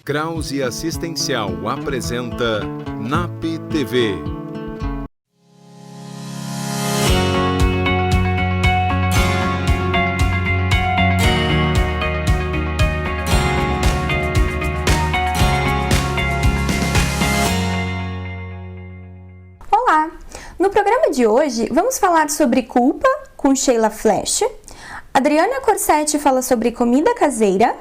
Krause Assistencial apresenta NAP TV. Olá! No programa de hoje vamos falar sobre culpa com Sheila Flesch, Adriana Corsetti fala sobre comida caseira,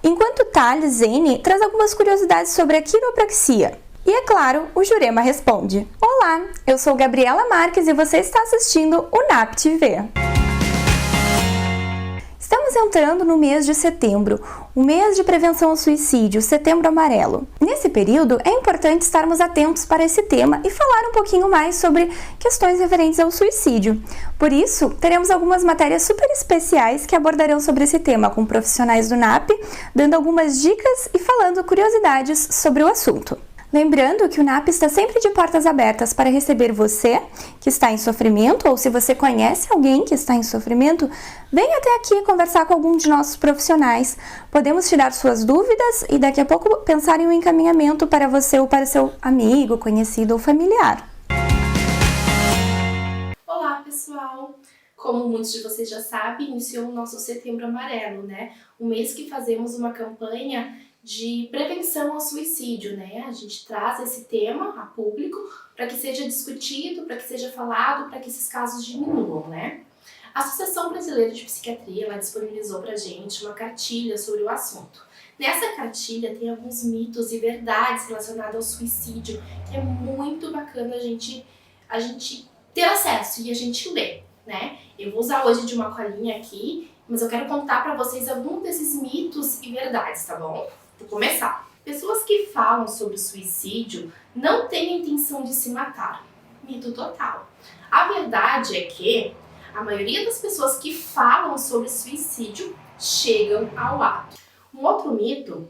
enquanto Thales Zene traz algumas curiosidades sobre a quiropraxia. E é claro, o Jurema responde. Olá, eu sou Gabriela Marques e você está assistindo o NAP TV. Estamos entrando no mês de setembro, o mês de prevenção ao suicídio, Setembro Amarelo. Nesse período, é importante estarmos atentos para esse tema e falar um pouquinho mais sobre questões referentes ao suicídio. Por isso, teremos algumas matérias super especiais que abordarão sobre esse tema com profissionais do NAP, dando algumas dicas e falando curiosidades sobre o assunto. Lembrando que o NAP está sempre de portas abertas para receber você que está em sofrimento, ou se você conhece alguém que está em sofrimento, venha até aqui conversar com algum de nossos profissionais. Podemos tirar suas dúvidas e daqui a pouco pensar em um encaminhamento para você ou para seu amigo, conhecido ou familiar. Olá, pessoal! Como muitos de vocês já sabem, iniciou o nosso Setembro Amarelo, né? Um mês que fazemos uma campanha de prevenção ao suicídio, né? A gente traz esse tema a público para que seja discutido, para que seja falado, para que esses casos diminuam, né? A Associação Brasileira de Psiquiatria, ela disponibilizou para a gente uma cartilha sobre o assunto. Nessa cartilha tem alguns mitos e verdades relacionados ao suicídio, que é muito bacana a gente ter acesso e a gente ler, né? Eu vou usar hoje de uma colinha aqui, mas eu quero contar para vocês alguns desses mitos e verdades, tá bom? Vou começar. Pessoas que falam sobre o suicídio não têm a intenção de se matar. Mito total. A verdade é que a maioria das pessoas que falam sobre suicídio chegam ao ato. Um outro mito,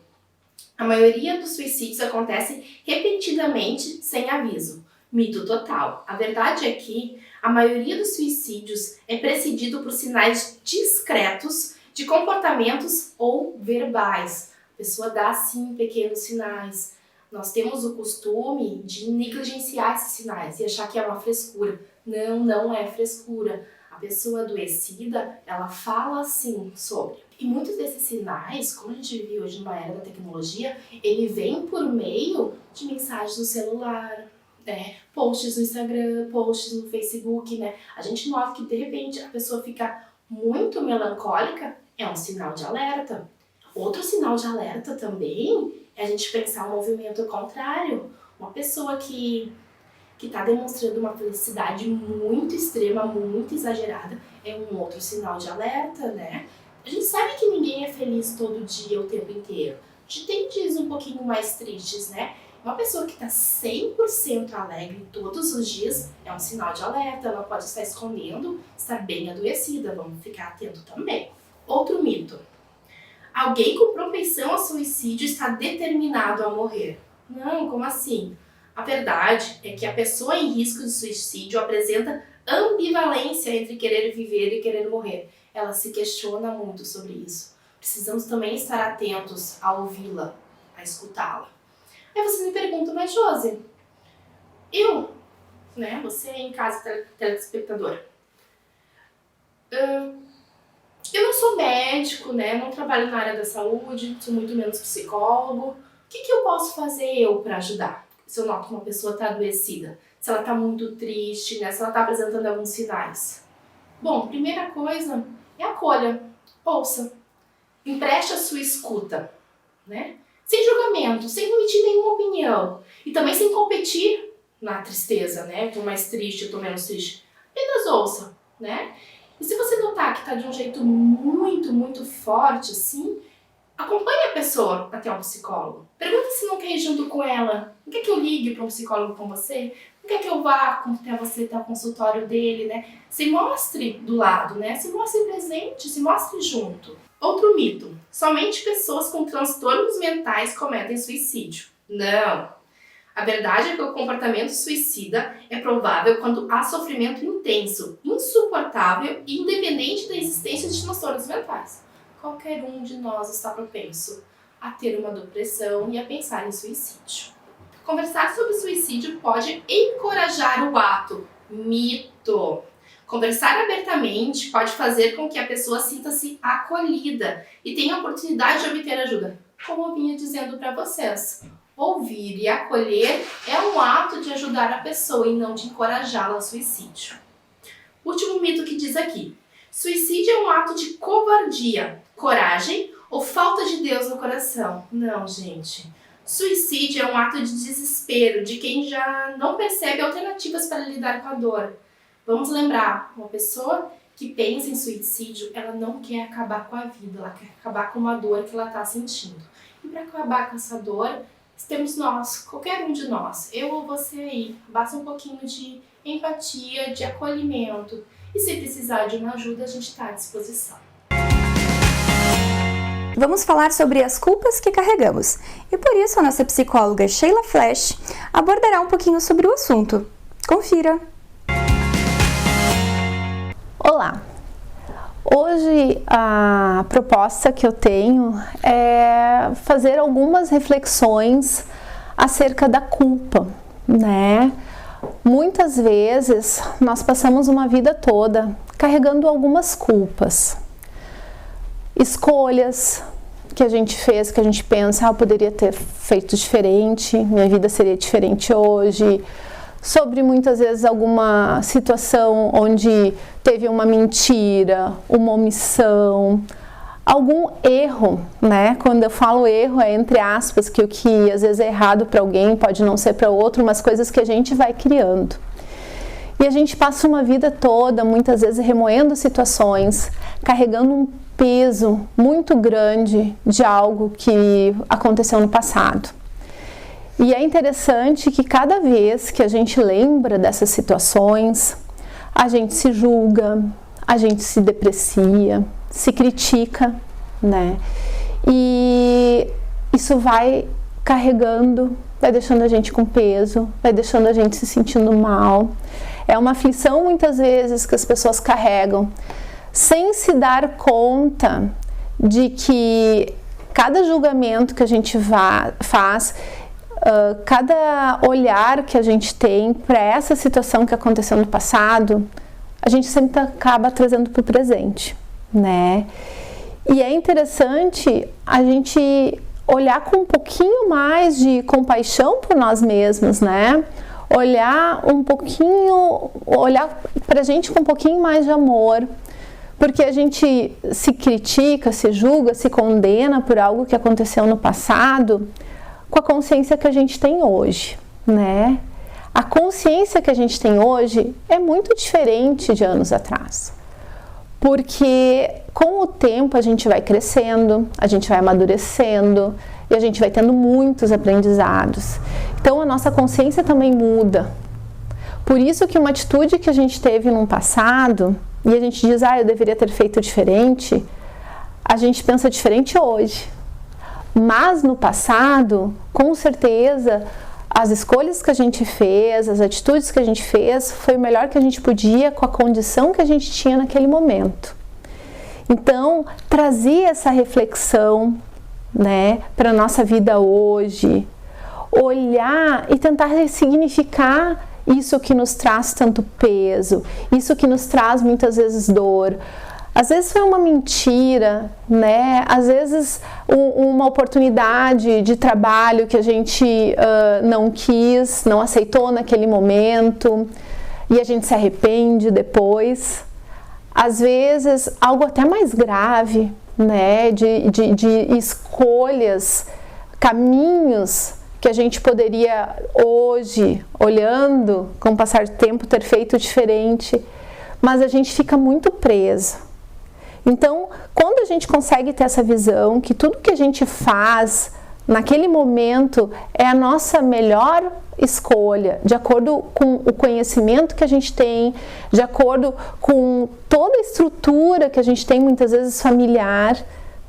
a maioria dos suicídios acontece repentinamente, sem aviso. Mito total. A verdade é que a maioria dos suicídios é precedido por sinais discretos de comportamentos ou verbais. A pessoa dá, sim, pequenos sinais. Nós temos o costume de negligenciar esses sinais e achar que é uma frescura. Não, não é frescura. A pessoa adoecida, ela fala, sim, sobre. E muitos desses sinais, como a gente vive hoje numa era da tecnologia, ele vem por meio de mensagens no celular, né? Posts no Instagram, posts no Facebook, né? A gente nota que de repente a pessoa fica muito melancólica, é um sinal de alerta. Outro sinal de alerta também é a gente pensar um movimento contrário. Uma pessoa que está demonstrando uma felicidade muito extrema, muito exagerada, é um outro sinal de alerta, né? A gente sabe que ninguém é feliz todo dia, o tempo inteiro. A gente tem dias um pouquinho mais tristes, né? Uma pessoa que está 100% alegre todos os dias é um sinal de alerta, ela pode estar escondendo, estar bem adoecida, vamos ficar atento também. Outro mito. Alguém com propensão ao suicídio está determinado a morrer. Não, como assim? A verdade é que a pessoa em risco de suicídio apresenta ambivalência entre querer viver e querer morrer. Ela se questiona muito sobre isso. Precisamos também estar atentos a ouvi-la, a escutá-la. Aí você me pergunta, mas Josi, você em casa, telespectador, eu não sou médico, né? Não trabalho na área da saúde, sou muito menos psicólogo. O que eu posso fazer para ajudar? Se eu noto que uma pessoa está adoecida, se ela está muito triste, né? Se ela está apresentando alguns sinais. Bom, primeira coisa é acolha, ouça, empreste a sua escuta, né? Sem julgamento, sem emitir nenhuma opinião e também sem competir na tristeza, né? Eu tô mais triste, eu tô menos triste. Apenas ouça, né? E se você notar que tá de um jeito muito, muito forte, assim, acompanhe a pessoa até um psicólogo. Pergunta se não quer ir junto com ela. Não quer que eu ligue para um psicólogo com você? Não quer que eu vá até você, até o consultório dele, né? Se mostre do lado, né? Se mostre presente, se mostre junto. Outro mito. Somente pessoas com transtornos mentais cometem suicídio. Não. A verdade é que o comportamento suicida é provável quando há sofrimento intenso, insuportável e independente da existência de transtornos mentais. Qualquer um de nós está propenso a ter uma depressão e a pensar em suicídio. Conversar sobre suicídio pode encorajar o ato. Mito! Conversar abertamente pode fazer com que a pessoa sinta-se acolhida e tenha a oportunidade de obter ajuda. Como eu vinha dizendo para vocês, ouvir e acolher é um ato de ajudar a pessoa e não de encorajá-la ao suicídio. Último mito que diz aqui: suicídio é um ato de covardia, coragem ou falta de Deus no coração. Não, gente. Suicídio é um ato de desespero de quem já não percebe alternativas para lidar com a dor. Vamos lembrar, uma pessoa que pensa em suicídio, ela não quer acabar com a vida, ela quer acabar com uma dor que ela está sentindo. E para acabar com essa dor, temos nós, qualquer um de nós, eu ou você aí. Basta um pouquinho de empatia, de acolhimento. E se precisar de uma ajuda, a gente está à disposição. Vamos falar sobre as culpas que carregamos. E por isso a nossa psicóloga Sheila Flash abordará um pouquinho sobre o assunto. Confira! Olá! Hoje a proposta que eu tenho é fazer algumas reflexões acerca da culpa, né? Muitas vezes nós passamos uma vida toda carregando algumas culpas. Escolhas que a gente fez, que a gente pensa, eu poderia ter feito diferente, minha vida seria diferente hoje. Sobre muitas vezes alguma situação onde teve uma mentira, uma omissão, algum erro, né? Quando eu falo erro é entre aspas, que o que às vezes é errado para alguém pode não ser para outro, mas coisas que a gente vai criando. E a gente passa uma vida toda, muitas vezes, remoendo situações, carregando um peso muito grande de algo que aconteceu no passado. E é interessante que cada vez que a gente lembra dessas situações, a gente se julga, a gente se deprecia, se critica, né? E isso vai carregando, vai deixando a gente com peso, vai deixando a gente se sentindo mal. É uma aflição muitas vezes que as pessoas carregam, sem se dar conta de que cada julgamento que a gente faz, cada olhar que a gente tem para essa situação que aconteceu no passado, a gente sempre acaba trazendo para o presente, né? E é interessante a gente olhar com um pouquinho mais de compaixão por nós mesmos, né? Olhar para a gente com um pouquinho mais de amor, porque a gente se critica, se julga, se condena por algo que aconteceu no passado, com a consciência que a gente tem hoje, né? A consciência que a gente tem hoje é muito diferente de anos atrás, porque com o tempo a gente vai crescendo, a gente vai amadurecendo e a gente vai tendo muitos aprendizados. Então a nossa consciência também muda. Por isso que uma atitude que a gente teve no passado e a gente diz, eu deveria ter feito diferente, a gente pensa diferente hoje. Mas no passado, com certeza, as escolhas que a gente fez, as atitudes que a gente fez, foi o melhor que a gente podia com a condição que a gente tinha naquele momento. Então, trazer essa reflexão, né, para a nossa vida hoje, olhar e tentar ressignificar isso que nos traz tanto peso, isso que nos traz muitas vezes dor. Às vezes foi uma mentira, né? Às vezes uma oportunidade de trabalho que a gente não quis, não aceitou naquele momento e a gente se arrepende depois. Às vezes algo até mais grave, né? De escolhas, caminhos que a gente poderia hoje, olhando, com o passar do tempo, ter feito diferente, mas a gente fica muito preso. Então, quando a gente consegue ter essa visão que tudo que a gente faz naquele momento é a nossa melhor escolha, de acordo com o conhecimento que a gente tem, de acordo com toda a estrutura que a gente tem, muitas vezes familiar,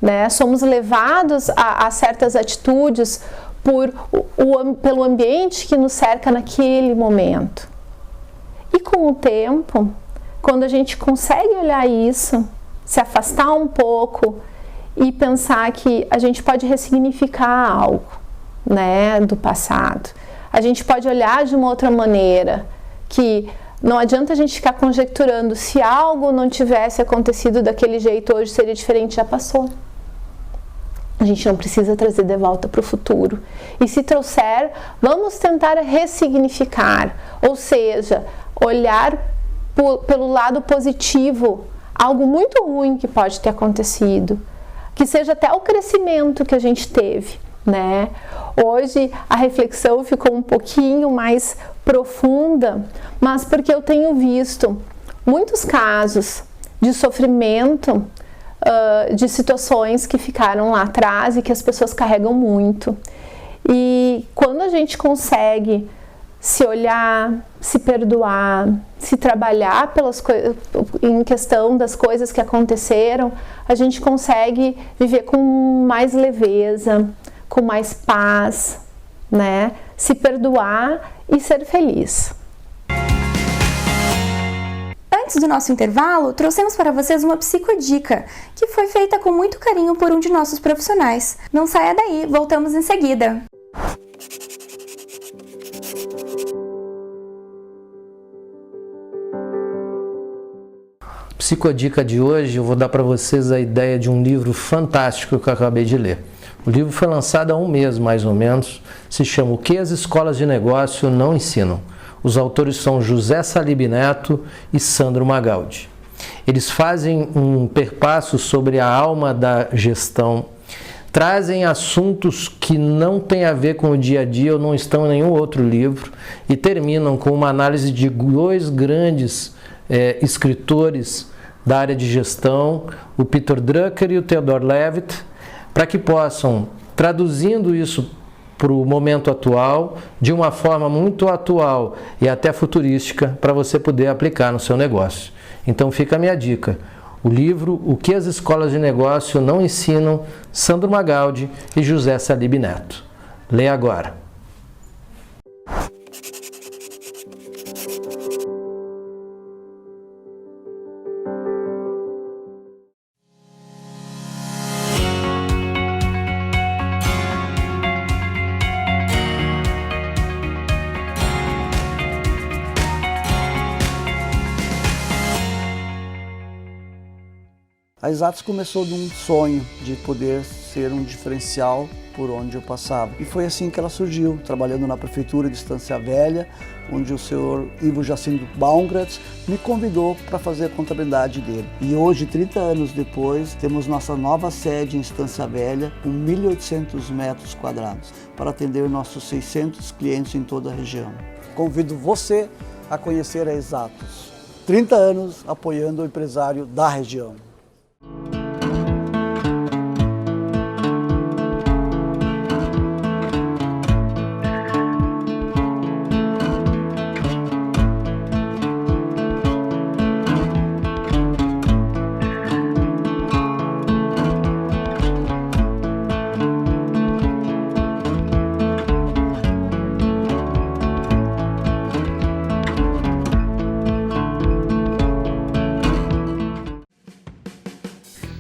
né? Somos levados a certas atitudes pelo ambiente que nos cerca naquele momento. E com o tempo, quando a gente consegue olhar isso, se afastar um pouco e pensar que a gente pode ressignificar algo, né, do passado. A gente pode olhar de uma outra maneira, que não adianta a gente ficar conjecturando se algo não tivesse acontecido daquele jeito, hoje seria diferente, já passou. A gente não precisa trazer de volta para o futuro. E se trouxer, vamos tentar ressignificar, ou seja, olhar pelo lado positivo, algo muito ruim que pode ter acontecido, que seja até o crescimento que a gente teve, né? Hoje a reflexão ficou um pouquinho mais profunda, mas porque eu tenho visto muitos casos de sofrimento, de situações que ficaram lá atrás e que as pessoas carregam muito. E quando a gente consegue se olhar, se perdoar, se trabalhar em questão das coisas que aconteceram, a gente consegue viver com mais leveza, com mais paz, né? Se perdoar e ser feliz. Antes do nosso intervalo, trouxemos para vocês uma psicodica, que foi feita com muito carinho por um de nossos profissionais. Não saia daí, voltamos em seguida. Psicodica de hoje, eu vou dar para vocês a ideia de um livro fantástico que eu acabei de ler. O livro foi lançado há um mês, mais ou menos, se chama O que as escolas de negócio não ensinam. Os autores são José Salib Neto e Sandro Magaldi. Eles fazem um perpasso sobre a alma da gestão, trazem assuntos que não têm a ver com o dia a dia ou não estão em nenhum outro livro e terminam com uma análise de dois grandes escritores da área de gestão, o Peter Drucker e o Theodore Levitt, para que possam, traduzindo isso para o momento atual, de uma forma muito atual e até futurística, para você poder aplicar no seu negócio. Então fica a minha dica, o livro O que as escolas de negócio não ensinam, Sandro Magaldi e José Salib Neto. Leia agora. A Exatos começou de um sonho de poder ser um diferencial por onde eu passava. E foi assim que ela surgiu, trabalhando na Prefeitura de Estância Velha, onde o senhor Ivo Jacinto Baumgratz me convidou para fazer a contabilidade dele. E hoje, 30 anos depois, temos nossa nova sede em Estância Velha, com 1.800 metros quadrados, para atender nossos 600 clientes em toda a região. Convido você a conhecer a Exatos. 30 anos apoiando o empresário da região.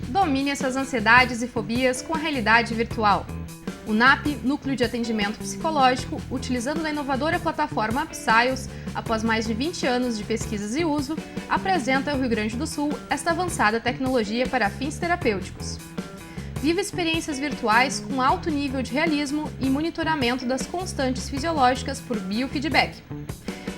Domine suas ansiedades e fobias com a realidade virtual. O NAP, Núcleo de Atendimento Psicológico, utilizando a inovadora plataforma Psyos, após mais de 20 anos de pesquisas e uso, apresenta ao Rio Grande do Sul esta avançada tecnologia para fins terapêuticos. Viva experiências virtuais com alto nível de realismo e monitoramento das constantes fisiológicas por biofeedback.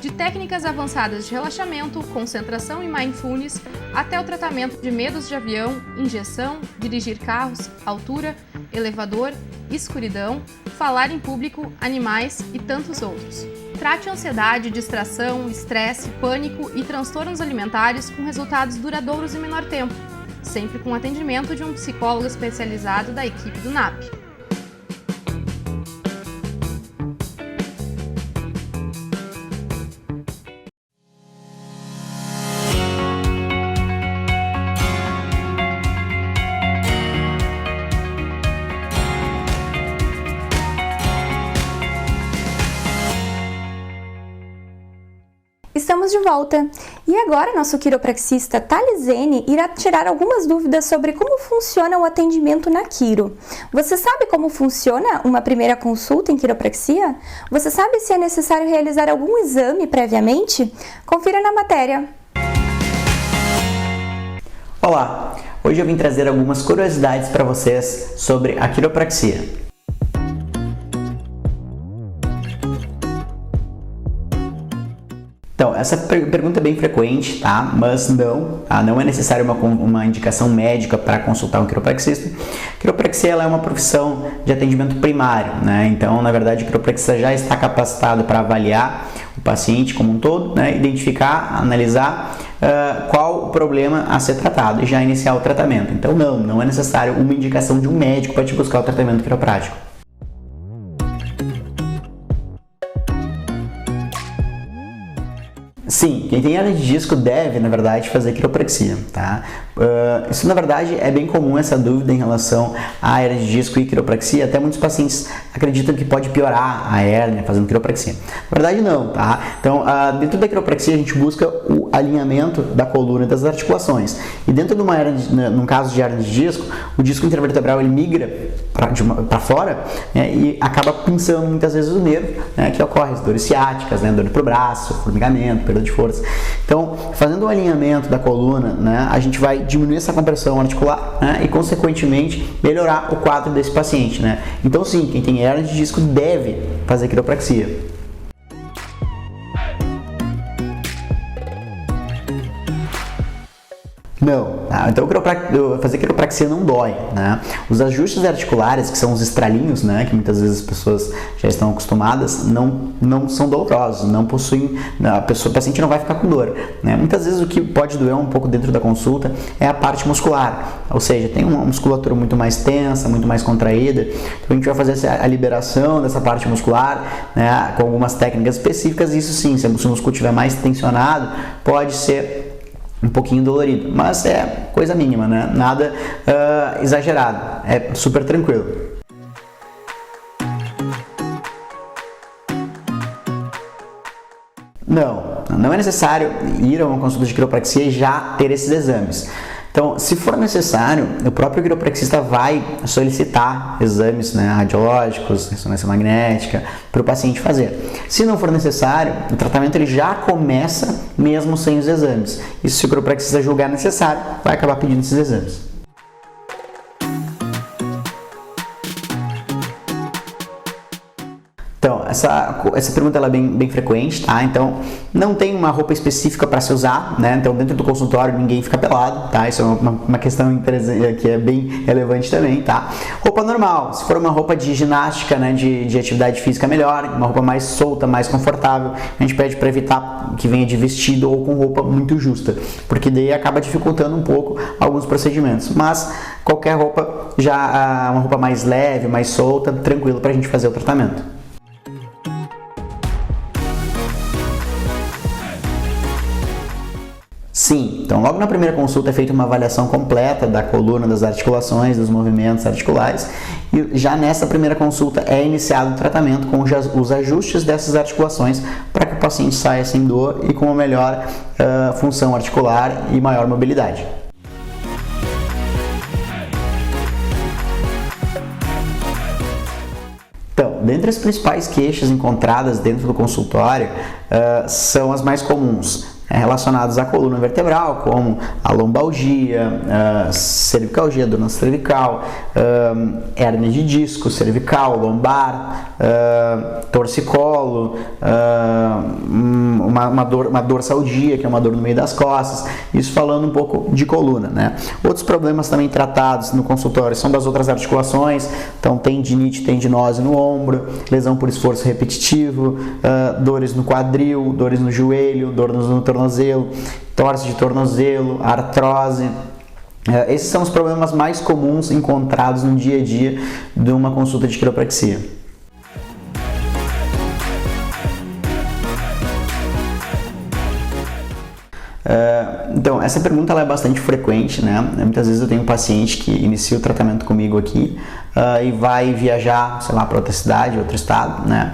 De técnicas avançadas de relaxamento, concentração e mindfulness, até o tratamento de medos de avião, injeção, dirigir carros, altura, elevador, escuridão, falar em público, animais e tantos outros. Trate ansiedade, distração, estresse, pânico e transtornos alimentares com resultados duradouros em menor tempo, sempre com atendimento de um psicólogo especializado da equipe do NAP. Estamos de volta. E agora nosso quiropraxista Thalisene irá tirar algumas dúvidas sobre como funciona o atendimento na quiro. Você sabe como funciona uma primeira consulta em quiropraxia? Você sabe se é necessário realizar algum exame previamente? Confira na matéria. Olá, hoje eu vim trazer algumas curiosidades para vocês sobre a quiropraxia. Então, essa pergunta é bem frequente, tá? Mas não é necessário uma indicação médica para consultar um quiropraxista. Quiropraxia ela é uma profissão de atendimento primário, né? Então, na verdade, o quiropraxista já está capacitado para avaliar o paciente como um todo, né? Identificar, analisar qual o problema a ser tratado e já iniciar o tratamento. Então, não é necessário uma indicação de um médico para te buscar o tratamento quiroprático. Sim, quem tem hernia de disco deve, na verdade, fazer quiropraxia, tá? Isso, na verdade, é bem comum essa dúvida em relação à hernia de disco e quiropraxia. Até muitos pacientes acreditam que pode piorar a hernia fazendo quiropraxia. Na verdade, não, tá? Então, dentro da quiropraxia, a gente busca o alinhamento da coluna e das articulações. E dentro de uma hernia, num caso de hernia de disco, o disco intervertebral ele migra para fora, né, e acaba pinçando muitas vezes o nervo, né, que ocorre as dores ciáticas, né, dor pro braço, formigamento, perda de força. Então, fazendo o alinhamento da coluna, né, a gente vai diminuir essa compressão articular, né, e, consequentemente, melhorar o quadro desse paciente, né. Então, sim, quem tem hernia de disco deve fazer quiropraxia. Não, tá? Então fazer quiropraxia não dói, né? Os ajustes articulares, que são os estralinhos, né, que muitas vezes as pessoas já estão acostumadas, não são dolorosos, não possuem, o paciente não vai ficar com dor, né? Muitas vezes o que pode doer um pouco dentro da consulta é a parte muscular, ou seja, tem uma musculatura muito mais tensa, muito mais contraída, então a gente vai fazer a liberação dessa parte muscular, né, com algumas técnicas específicas. Isso sim, se o músculo estiver mais tensionado, pode ser um pouquinho dolorido, mas é coisa mínima, né? Nada exagerado, é super tranquilo. Não é necessário ir a uma consulta de quiropraxia e já ter esses exames. Então, se for necessário, o próprio quiropraxista vai solicitar exames, né, radiológicos, ressonância magnética, para o paciente fazer. Se não for necessário, o tratamento ele já começa mesmo sem os exames. E se o quiropraxista julgar necessário, vai acabar pedindo esses exames. Então, essa pergunta ela é bem frequente, tá? Então, não tem uma roupa específica para se usar, né? Então, dentro do consultório, ninguém fica pelado, tá? Isso é uma questão interessante, que é bem relevante também, tá? Roupa normal, se for uma roupa de ginástica, né, de atividade física, melhor. Uma roupa mais solta, mais confortável, a gente pede para evitar que venha de vestido ou com roupa muito justa, porque daí acaba dificultando um pouco alguns procedimentos. Mas, qualquer roupa, uma roupa mais leve, mais solta, tranquilo para a gente fazer o tratamento. Sim, então logo na primeira consulta é feita uma avaliação completa da coluna, das articulações, dos movimentos articulares, e já nessa primeira consulta é iniciado o tratamento com os ajustes dessas articulações para que o paciente saia sem dor e com uma melhor função articular e maior mobilidade. Então, dentre as principais queixas encontradas dentro do consultório, são as mais comuns, relacionados à coluna vertebral, como a lombalgia, cervicalgia, dor na cervical, hérnia de disco, cervical, lombar, torcicolo, uma dorsalgia, que é uma dor no meio das costas. Isso falando um pouco de coluna, né? Outros problemas também tratados no consultório são das outras articulações, então tendinite, tendinose no ombro, lesão por esforço repetitivo, dores no quadril, dores no joelho, dor no tornozelo, torse de tornozelo, artrose. Esses são os problemas mais comuns encontrados no dia a dia de uma consulta de quiropraxia. Então, essa pergunta ela é bastante frequente, né? Muitas vezes eu tenho um paciente que inicia o tratamento comigo aqui e vai viajar, sei lá, para outra cidade, outro estado, né?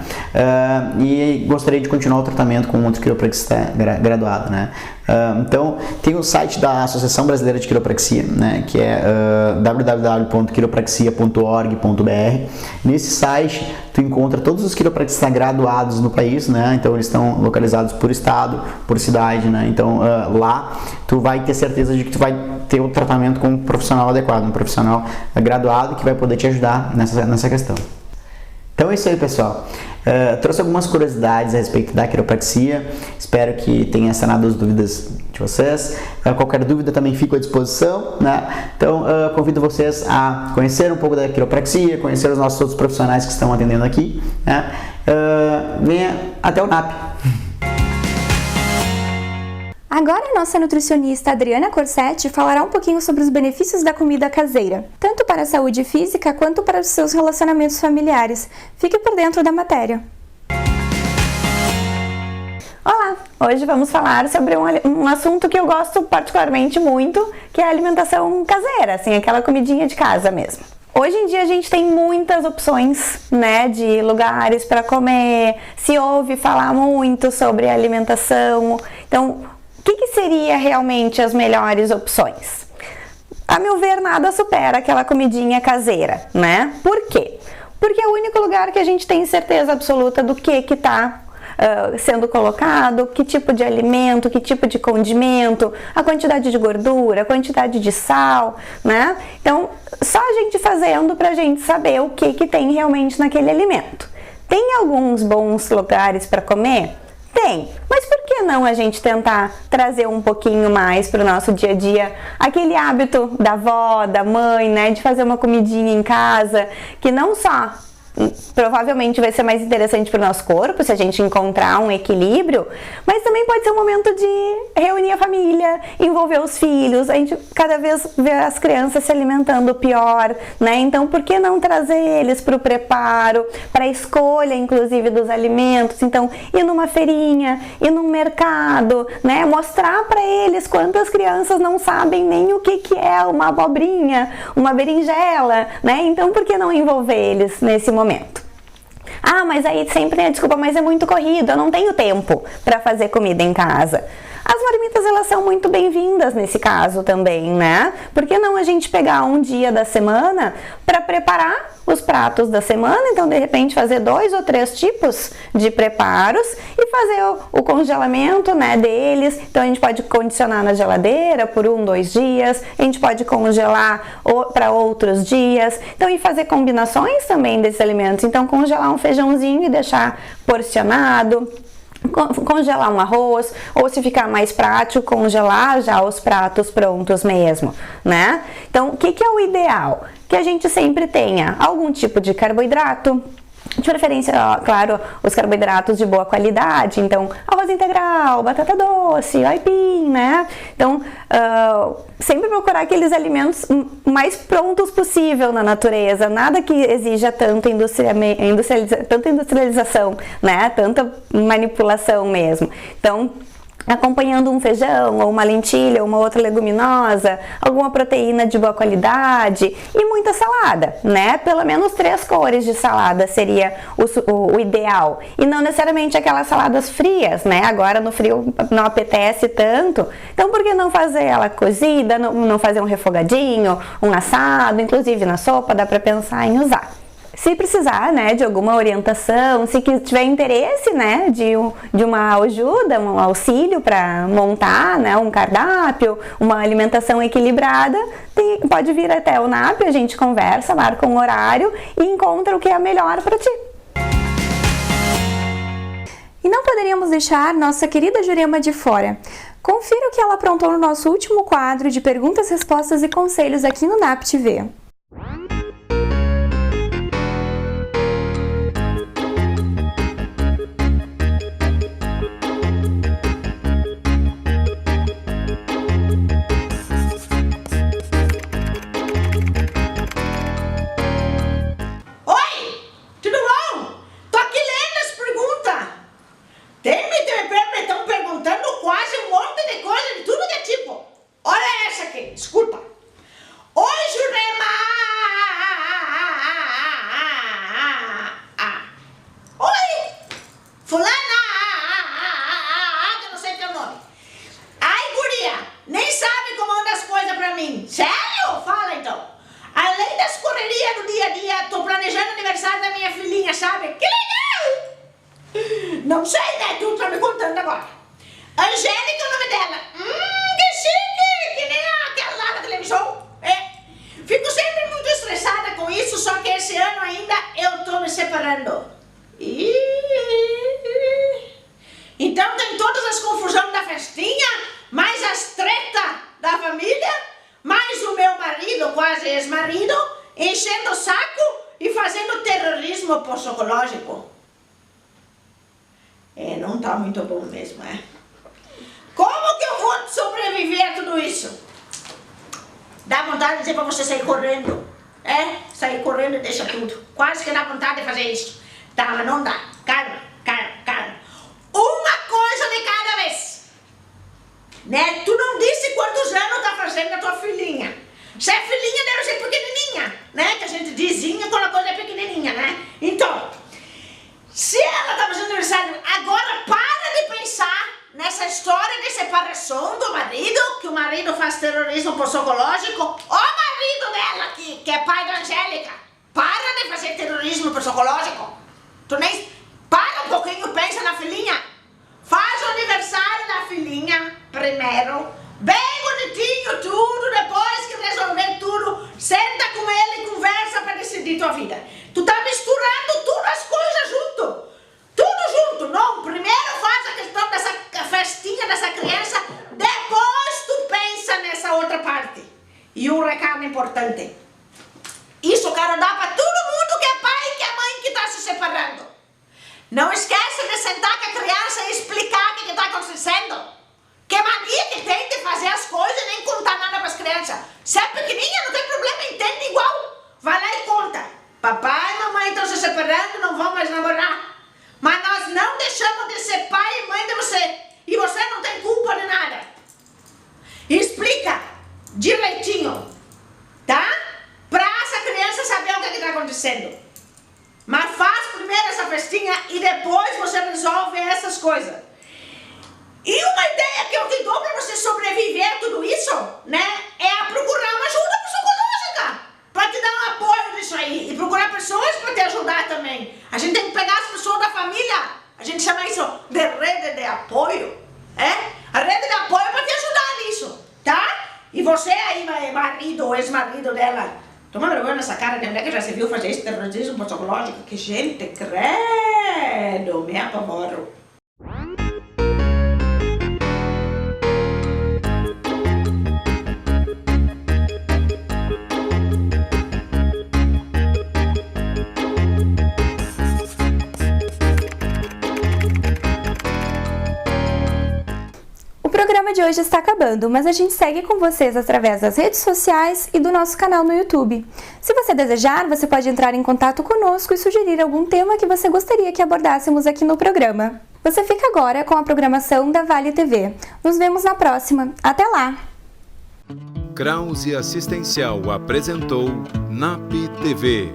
E gostaria de continuar o tratamento com outro quiropraxista graduado, né? Então, tem o site da Associação Brasileira de Quiropraxia, né? Que é www.quiropraxia.org.br. Nesse site, tu encontra todos os quiropraxistas graduados no país, né? Então, eles estão localizados por estado, por cidade, né? Então, lá, tu vai ter certeza de que tu vai ter o tratamento com um profissional adequado, um profissional graduado que vai poder te ajudar nessa questão. Então é isso aí, pessoal. Trouxe algumas curiosidades a respeito da quiropraxia. Espero que tenha sanado as dúvidas de vocês. Qualquer dúvida também fico à disposição, né? Então convido vocês a conhecer um pouco da quiropraxia, conhecer os nossos outros profissionais que estão atendendo aqui, né? Venha até o NAP. Agora a nossa nutricionista Adriana Corsetti falará um pouquinho sobre os benefícios da comida caseira, tanto para a saúde física quanto para os seus relacionamentos familiares. Fique por dentro da matéria. Olá! Hoje vamos falar sobre um assunto que eu gosto particularmente muito, que é a alimentação caseira, assim, aquela comidinha de casa mesmo. Hoje em dia a gente tem muitas opções, né, de lugares para comer, se ouve falar muito sobre alimentação, então o que seria realmente as melhores opções? A meu ver, nada supera aquela comidinha caseira, né? Por quê? Porque é o único lugar que a gente tem certeza absoluta do que está sendo colocado, que tipo de alimento, que tipo de condimento, a quantidade de gordura, a quantidade de sal, né? Então, só a gente fazendo pra gente saber o que tem realmente naquele alimento. Tem alguns bons lugares para comer? Tem, mas por que não a gente tentar trazer um pouquinho mais para o nosso dia a dia aquele hábito da avó, da mãe, né, de fazer uma comidinha em casa, que não só provavelmente vai ser mais interessante para o nosso corpo, se a gente encontrar um equilíbrio, mas também pode ser um momento de reunir a família, envolver os filhos, a gente cada vez vê as crianças se alimentando pior, né? Então, por que não trazer eles para o preparo, para a escolha, inclusive, dos alimentos? Então, ir numa feirinha, ir num mercado, né? Mostrar para eles quantas crianças não sabem nem o que é uma abobrinha, uma berinjela, né? Então, por que não envolver eles nesse momento? Ah, mas aí sempre é desculpa, mas é muito corrido, eu não tenho tempo para fazer comida em casa. As marmitas, elas são muito bem-vindas nesse caso também, né? Por que não a gente pegar um dia da semana para preparar os pratos da semana? Então, de repente, fazer 2 ou 3 tipos de preparos e fazer o congelamento, né, deles. Então, a gente pode condicionar na geladeira por 1, 2 dias. A gente pode congelar para outros dias. Então, e fazer combinações também desses alimentos. Então, congelar um feijãozinho e deixar porcionado. Congelar um arroz, ou se ficar mais prático, congelar já os pratos prontos mesmo, né? Então, o que é o ideal? Que a gente sempre tenha algum tipo de carboidrato, de preferência, claro, os carboidratos de boa qualidade, então arroz integral, batata doce, aipim, né? Então, sempre procurar aqueles alimentos mais prontos possível na natureza, nada que exija tanta industrialização, né? Tanta manipulação mesmo. Então, acompanhando um feijão, ou uma lentilha, ou uma outra leguminosa, alguma proteína de boa qualidade e muita salada, né? Pelo menos 3 cores de salada seria o ideal. E não necessariamente aquelas saladas frias, né? Agora no frio não apetece tanto. Então, por que não fazer ela cozida, não fazer um refogadinho, um assado, inclusive na sopa, dá para pensar em usar. Se precisar, né, de alguma orientação, se tiver interesse, né, de uma ajuda, um auxílio para montar, né, um cardápio, uma alimentação equilibrada, pode vir até o NAP, a gente conversa, marca um horário e encontra o que é melhor para ti. E não poderíamos deixar nossa querida Jurema de fora. Confira o que ela aprontou no nosso último quadro de perguntas, respostas e conselhos aqui no NAP TV. Estão perguntando quase um monte de coisa de tu tá me contando agora. Angélica é o nome dela. Que chique, que nem aquela lá da televisão. Fico sempre muito estressada com isso, só que esse ano ainda eu tô me separando. Então tem todas as confusões da festinha, mais as tretas da família, mais o meu marido, quase ex-marido, enchendo o saco e fazendo terrorismo psicológico. Não tá muito bom mesmo, Como que eu vou sobreviver a tudo isso? Dá vontade de dizer pra você sair correndo. Sair correndo e deixa tudo. Quase que dá vontade de fazer isso. Tá, mas não dá. Calma. Uma coisa de cada vez. Né? Tu não disse quantos anos tá fazendo a tua filhinha. Se é filhinha, deve ser pequenininha, né? Que a gente dizinha quando a coisa é pequenininha, né? Então, se ela tá fazendo aniversário, agora para de pensar nessa história de separação do marido, que o marido faz terrorismo psicológico. O marido dela, que é pai da Angélica, para de fazer terrorismo psicológico. Tu nem... Para um pouquinho, pensa na filhinha. Faz o aniversário da filhinha primeiro, bem bonitinho tudo, depois que resolver tudo, senta com ele e conversa para decidir tua vida. Tu tá misturando tudo as coisas junto. Tudo junto, não? Primeiro faz a questão dessa festinha dessa criança, depois tu pensa nessa outra parte. E um recado importante. Isso eu quero dar para todo mundo que é pai e que é mãe que está se separando. Não esquece de sentar com a criança e explicar o que está acontecendo. Que mania que tem de fazer as coisas e nem contar nada para as crianças. Se é pequenininha, não tem problema, entende igual. Vai lá e conta. Papai e mamãe estão se separando, não vão mais namorar. Mas nós não deixamos de ser pai e mãe de você. E você não tem culpa de nada. Explica direitinho, tá? Pra essa criança saber o que está acontecendo. Mas faz primeiro essa festinha e depois você resolve essas coisas. E uma ideia que eu te dou para você sobreviver a tudo isso, né? É procurar uma ajuda psicológica. Para te dar um apoio nisso aí. E procurar pessoas para te ajudar também. A gente tem que pegar as pessoas da família. A gente chama isso de rede de apoio. A rede de apoio para te ajudar nisso, tá? E você aí, marido ou ex-marido dela, toma vergonha nessa cara, de onde é que já se viu fazer esse terrorismo psicológico? Que gente, credo, me apavoro. O programa de hoje está acabando, mas a gente segue com vocês através das redes sociais e do nosso canal no YouTube. Se você desejar, você pode entrar em contato conosco e sugerir algum tema que você gostaria que abordássemos aqui no programa. Você fica agora com a programação da Vale TV. Nos vemos na próxima. Até lá! Krause Assistencial apresentou NAP TV.